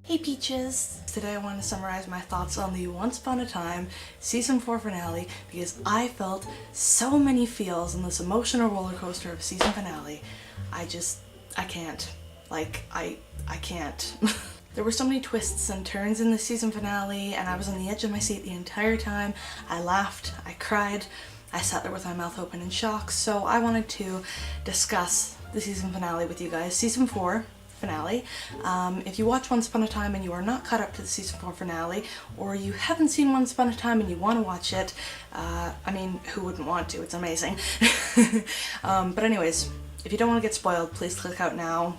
Hey Peaches! Today I want to summarize my thoughts on the Once Upon a Time Season 4 finale because I felt so many feels in this emotional roller coaster of a season finale. I can't. I can't. There were so many twists and turns in the season finale and I was on the edge of my seat the entire time. I laughed, I cried, I sat there with my mouth open in shock, so I wanted to discuss the season finale with you guys. Season 4 finale. If you watch Once Upon a Time and you are not caught up to the season 4 finale, or you haven't seen Once Upon a Time and you want to watch it, I mean, who wouldn't want to? It's amazing. But anyways, if you don't want to get spoiled, please click out now.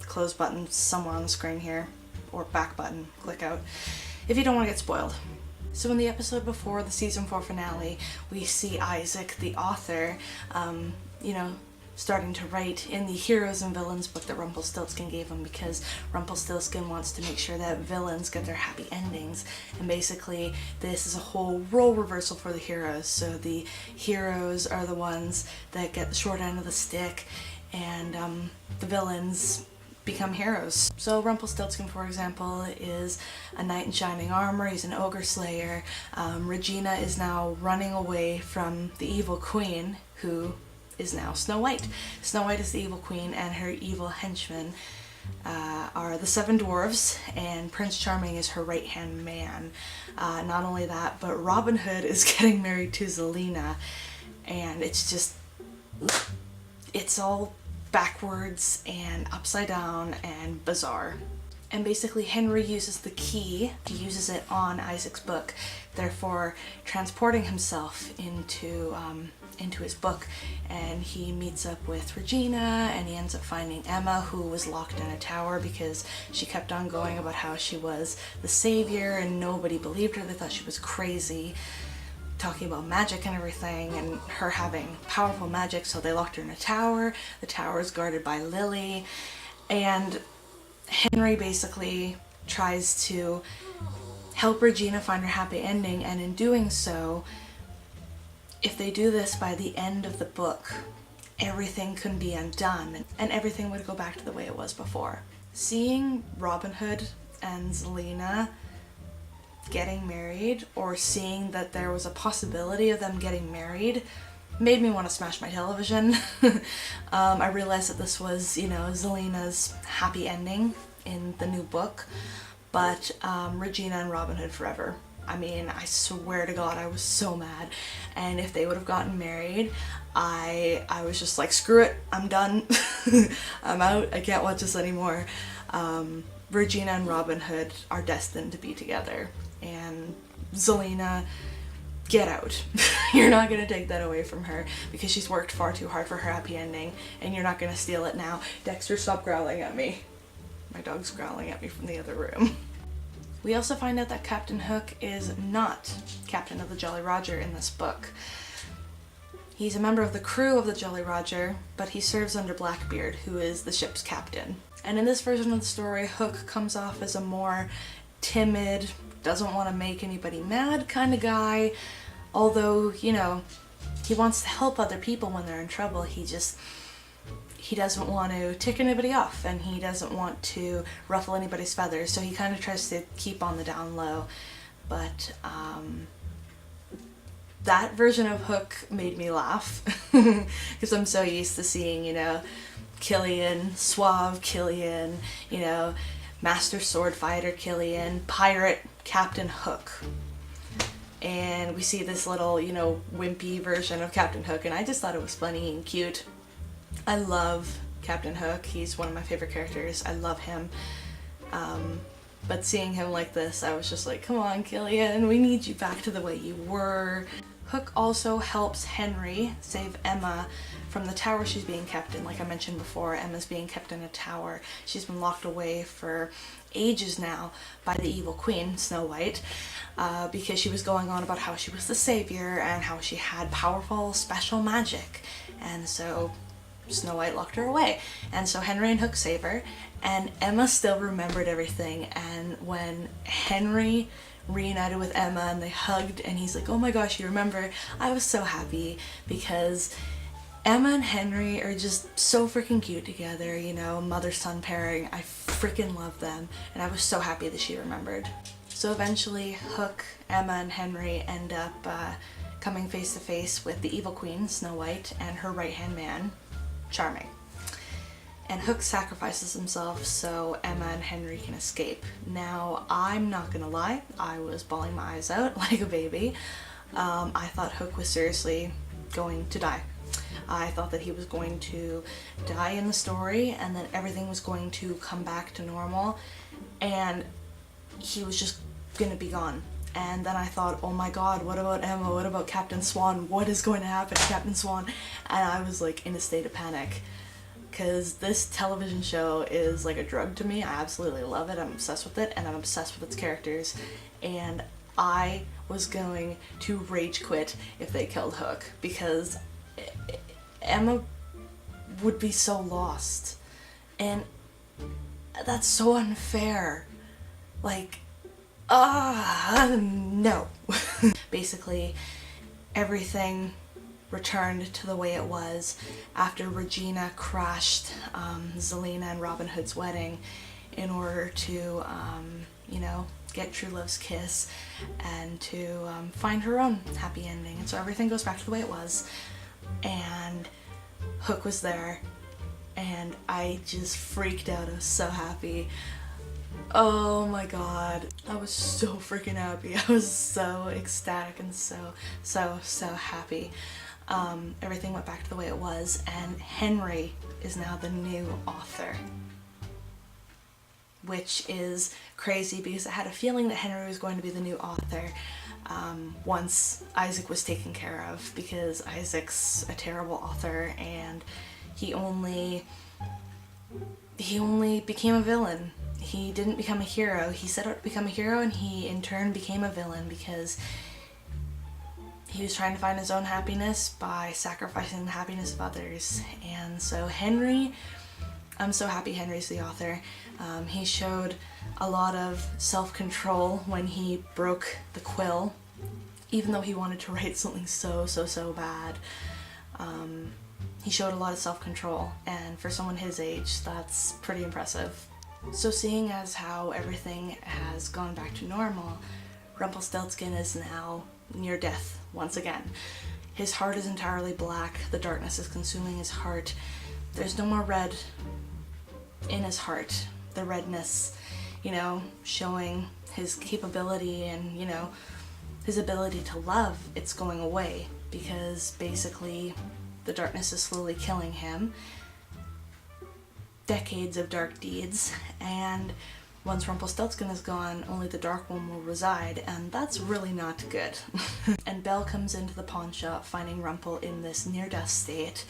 Close button somewhere on the screen here, or back button, click out, if you don't want to get spoiled. So in the episode before the season 4 finale, we see Isaac, the author, starting to write in the Heroes and Villains book that Rumpelstiltskin gave him, because Rumpelstiltskin wants to make sure that villains get their happy endings. And basically this is a whole role reversal for the heroes. So the heroes are the ones that get the short end of the stick, and the villains become heroes. So Rumpelstiltskin, for example, is a knight in shining armor. He's an ogre slayer. Regina is now running away from the evil queen, who is now Snow White. Snow White is the evil queen, and her evil henchmen are the 7 dwarves, and Prince Charming is her right-hand man. Not only that, but Robin Hood is getting married to Zelena, and it's all backwards and upside down and bizarre. And basically Henry uses the key, he uses it on Isaac's book, therefore transporting himself into his book, and he meets up with Regina, and he ends up finding Emma, who was locked in a tower because she kept on going about how she was the savior and nobody believed her. They thought she was crazy, talking about magic and everything, and her having powerful magic, so they locked her in a tower. The tower is guarded by Lily, and Henry basically tries to help Regina find her happy ending, and in doing so, if they do this by the end of the book, everything can be undone and everything would go back to the way it was before. Seeing Robin Hood and Zelena getting married, or seeing that there was a possibility of them getting married, made me want to smash my television. I realized that this was, Zelena's happy ending in the new book, but Regina and Robin Hood forever. I mean, I swear to God, I was so mad. And if they would have gotten married, I was just like, screw it, I'm done. I'm out, I can't watch this anymore. Regina and Robin Hood are destined to be together. And Zelena, get out. You're not gonna take that away from her because she's worked far too hard for her happy ending, and you're not gonna steal it now. Dexter, stop growling at me. My dog's growling at me from the other room. We also find out that Captain Hook is not captain of the Jolly Roger in this book. He's a member of the crew of the Jolly Roger, but he serves under Blackbeard, who is the ship's captain. And in this version of the story, Hook comes off as a more timid, doesn't want to make anybody mad kind of guy, although, he wants to help other people when they're in trouble. He doesn't want to tick anybody off, and he doesn't want to ruffle anybody's feathers, so he kind of tries to keep on the down low. But that version of Hook made me laugh because I'm so used to seeing, Killian, suave Killian, master sword fighter Killian, pirate Captain Hook. And we see this little, wimpy version of Captain Hook, and I just thought it was funny and cute. I love Captain Hook. He's one of my favorite characters. I love him. But seeing him like this, I was just like, come on, Killian, we need you back to the way you were. Hook also helps Henry save Emma from the tower she's being kept in. Like I mentioned before, Emma's being kept in a tower. She's been locked away for ages now by the evil queen, Snow White, because she was going on about how she was the savior and how she had powerful special magic. And so Snow White locked her away, and so Henry and Hook save her, and Emma still remembered everything. And when Henry reunited with Emma and they hugged, and he's like, oh my gosh, you remember, I was so happy, because Emma and Henry are just so freaking cute together, you know, mother-son pairing. I freaking love them, and I was so happy that she remembered. So eventually, Hook, Emma, and Henry end up coming face to face with the evil queen, Snow White, and her right-hand man, Charming. And Hook sacrifices himself so Emma and Henry can escape. Now, I'm not gonna lie, I was bawling my eyes out like a baby. I thought Hook was seriously going to die. I thought that he was going to die in the story and then everything was going to come back to normal and he was just gonna be gone. And then I thought, oh my god, what about Emma? What about Captain Swan? What is going to happen to Captain Swan? And I was like in a state of panic. Because this television show is like a drug to me. I absolutely love it. I'm obsessed with it and I'm obsessed with its characters. And I was going to rage quit if they killed Hook because Emma would be so lost. And that's so unfair. Like, no. Basically, everything returned to the way it was after Regina crashed Zelena and Robin Hood's wedding in order to, you know, get true love's kiss and to find her own happy ending. And so everything goes back to the way it was. And Hook was there and I just freaked out. I was so happy. Oh my god. I was so freaking happy. I was so ecstatic and so happy. Everything went back to the way it was and Henry is now the new author. Which is crazy because I had a feeling that Henry was going to be the new author once Isaac was taken care of, because Isaac's a terrible author and he only became a villain. He didn't become a hero. He set out to become a hero and he in turn became a villain because he was trying to find his own happiness by sacrificing the happiness of others. And so Henry, I'm so happy Henry's the author. He showed a lot of self-control when he broke the quill, even though he wanted to write something so bad. He showed a lot of self-control, and for someone his age, that's pretty impressive. So seeing as how everything has gone back to normal, Rumpelstiltskin is now near death once again. His heart is entirely black, the darkness is consuming his heart. There's no more red in his heart. The redness, you know, showing his capability and, you know, his ability to love, it's going away because basically the darkness is slowly killing him. Decades of dark deeds, and once Rumpelstiltskin is gone, only the Dark One will reside, and that's really not good. And Belle comes into the pawn shop finding Rumpel in this near-death state,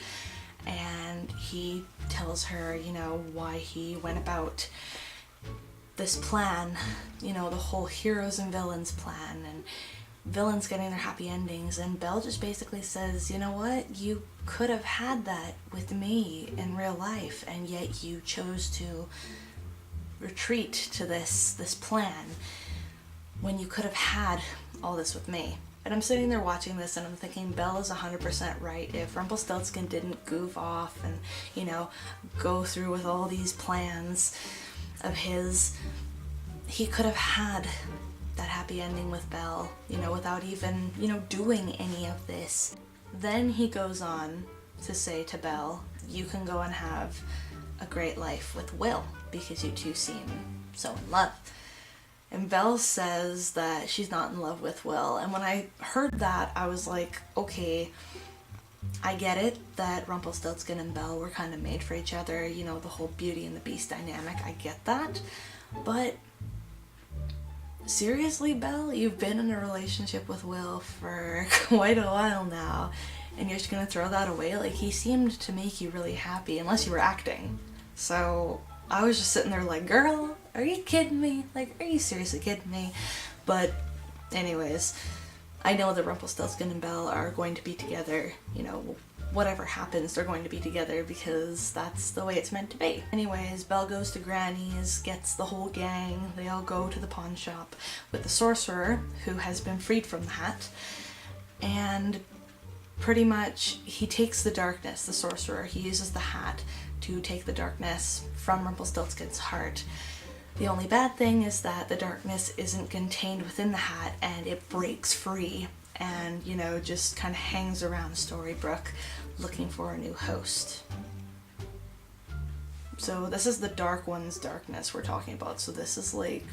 and he tells her, you know, why he went about this plan, you know, the whole heroes and villains plan, and villains getting their happy endings, and Belle just basically says, you know what, you could have had that with me in real life, and yet you chose to retreat to this plan when you could have had all this with me. And I'm sitting there watching this and I'm thinking Belle is 100% right. If Rumpelstiltskin didn't goof off and, you know, go through with all these plans of his, he could have had that happy ending with Belle, you know, without even, you know, doing any of this. Then he goes on to say to Belle, you can go and have a great life with Will because you two seem so in love. And Belle says that she's not in love with Will, and when I heard that, I was like, okay, I get it that Rumpelstiltskin and Belle were kind of made for each other, you know, the whole Beauty and the Beast dynamic, I get that, but seriously, Belle, you've been in a relationship with Will for quite a while now, and you're just gonna throw that away? Like, he seemed to make you really happy, unless you were acting. So I was just sitting there like, girl, are you kidding me? Like, are you seriously kidding me? But anyways, I know that Rumpelstiltskin and Belle are going to be together, you know, whatever happens, they're going to be together because that's the way it's meant to be. Anyways, Belle goes to Granny's, gets the whole gang, they all go to the pawn shop with the sorcerer, who has been freed from the hat, and pretty much he takes the darkness, the sorcerer, he uses the hat to take the darkness from Rumpelstiltskin's heart. The only bad thing is that the darkness isn't contained within the hat and it breaks free and, you know, just kind of hangs around Storybrooke looking for a new host. So this is the Dark One's darkness we're talking about, so this is like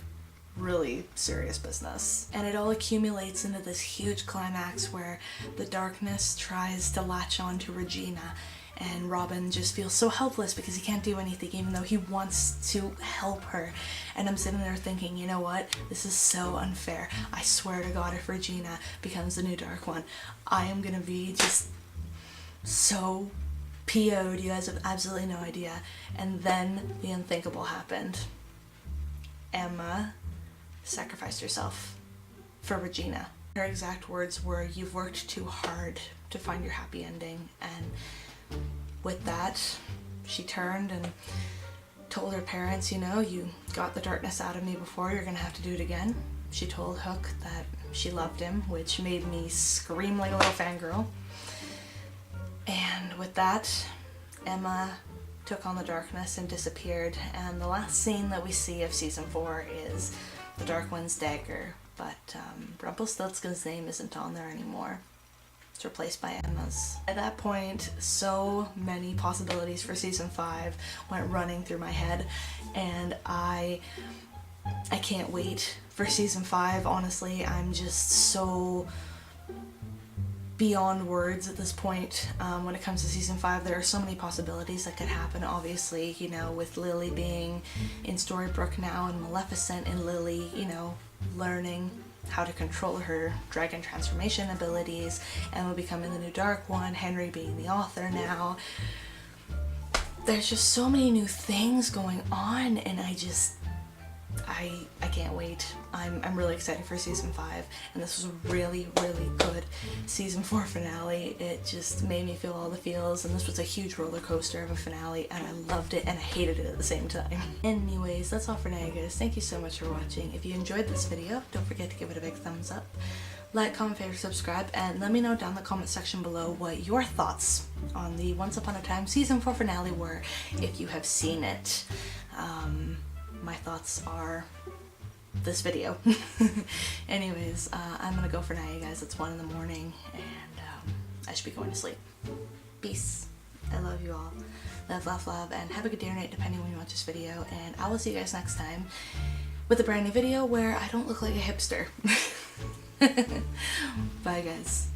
really serious business. And it all accumulates into this huge climax where the darkness tries to latch on to Regina, and Robin just feels so helpless because he can't do anything even though he wants to help her. And I'm sitting there thinking, you know what, this is so unfair. I swear to God, if Regina becomes the new Dark One, I am gonna be just so PO'd, you guys have absolutely no idea. And then the unthinkable happened. Emma sacrificed herself for Regina. Her exact words were, "You've worked too hard to find your happy ending." And with that, she turned and told her parents, you know, you got the darkness out of me before, you're gonna have to do it again. She told Hook that she loved him, which made me scream like a little fangirl. And with that, Emma took on the darkness and disappeared, and the last scene that we see of season 4 is the Dark One's dagger, but Rumpelstiltskin's name isn't on there anymore. It's replaced by Emma's. At that point, so many possibilities for season 5 went running through my head, and I can't wait for season 5. Honestly, I'm just so beyond words at this point. When it comes to season 5, there are so many possibilities that could happen. Obviously, you know, with Lily being in Storybrooke now, and Maleficent and Lily, you know, learning how to control her dragon transformation abilities, Emma becoming the new Dark One, Henry being the author now. There's just so many new things going on, and I can't wait. I'm really excited for season 5, and this was a really, really good season 4 finale. It just made me feel all the feels, and this was a huge roller coaster of a finale, and I loved it and I hated it at the same time. Anyways, that's all for now, guys. Thank you so much for watching. If you enjoyed this video, don't forget to give it a big thumbs up. Like, comment, favorite, subscribe, and let me know down in the comment section below what your thoughts on the Once Upon a Time season 4 finale were, if you have seen it. My thoughts are this video. Anyways, I'm gonna go for now, you guys. It's 1 in the morning, and I should be going to sleep. Peace. I love you all. Love, love, love, and have a good day or night depending when you watch this video, and I will see you guys next time with a brand new video where I don't look like a hipster. Bye, guys.